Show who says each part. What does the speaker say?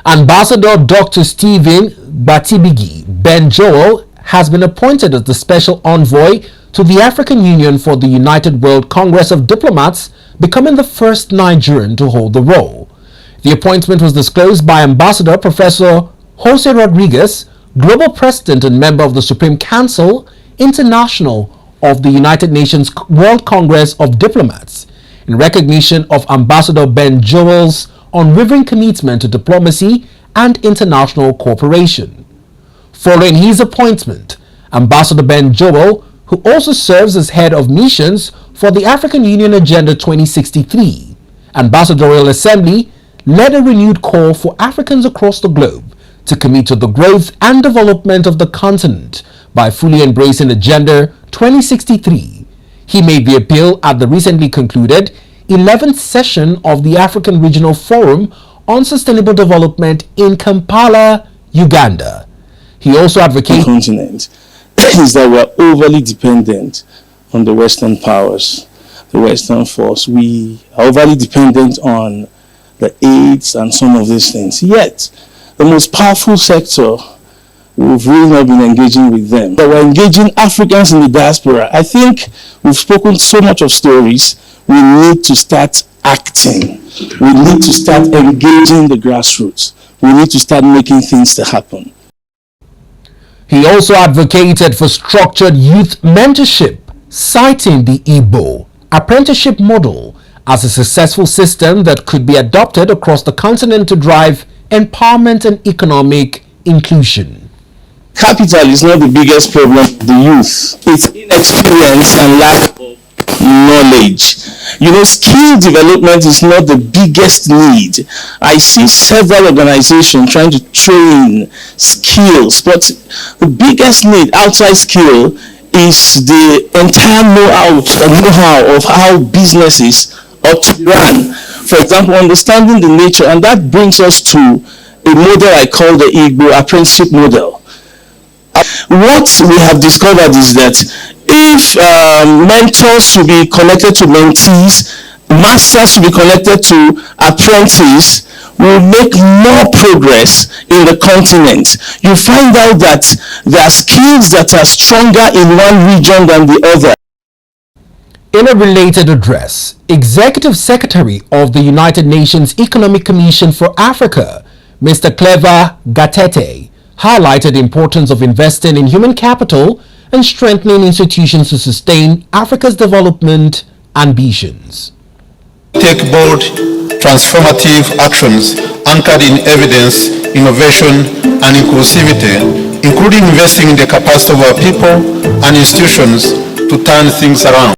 Speaker 1: Ambassador Dr Stephen Gbatigbi Joel has been appointed as the special envoy to the African Union for the United World Congress of Diplomats, becoming the first Nigerian to hold the role. The appointment was disclosed by Ambassador Professor Jose Rodriguez, Global President and member of the Supreme Council International of the United Nations World Congress of Diplomats, in recognition of Ambassador Joel's unwavering commitment to diplomacy and international cooperation. Following his appointment, Ambassador Joel, who also serves as head of missions for the African Union Agenda 2063 Ambassadorial Assembly, led a renewed call for Africans across the globe to commit to the growth and development of the continent by fully embracing Agenda 2063. He made the appeal at the recently concluded 11th session of the African Regional Forum on Sustainable Development in Kampala, Uganda. He also advocated
Speaker 2: the continent is that we are overly dependent on the Western powers, the Western force. We are overly dependent on the aids and some of these things. Yet, the most powerful sector, we've really not been engaging with them. But we're engaging Africans in the diaspora. I think we've spoken so much of stories. We need to start acting. We need to start engaging the grassroots. We need to start making things to happen.
Speaker 1: He also advocated for structured youth mentorship, citing the Igbo apprenticeship model as a successful system that could be adopted across the continent to drive empowerment and economic inclusion.
Speaker 2: Capital is not the biggest problem of the youth. It's inexperience and lack of knowledge. You know, skill development is not the biggest need. I see several organizations trying to train skills, but the biggest need outside skill is the entire know-how of how businesses ought to be run. For example, understanding the nature, and that brings us to a model I call the Igbo apprenticeship model. What we have discovered is that if mentors should be connected to mentees, masters should be connected to apprentices, we'll make more progress in the continent. You find out that there are skills that are stronger in one region than the other.
Speaker 1: In a related address, Executive Secretary of the United Nations Economic Commission for Africa, Mr. Clever Gatete, highlighted the importance of investing in human capital and strengthening institutions to sustain Africa's development ambitions.
Speaker 3: Take bold, transformative actions anchored in evidence, innovation, and inclusivity, including investing in the capacity of our people and institutions to turn things around.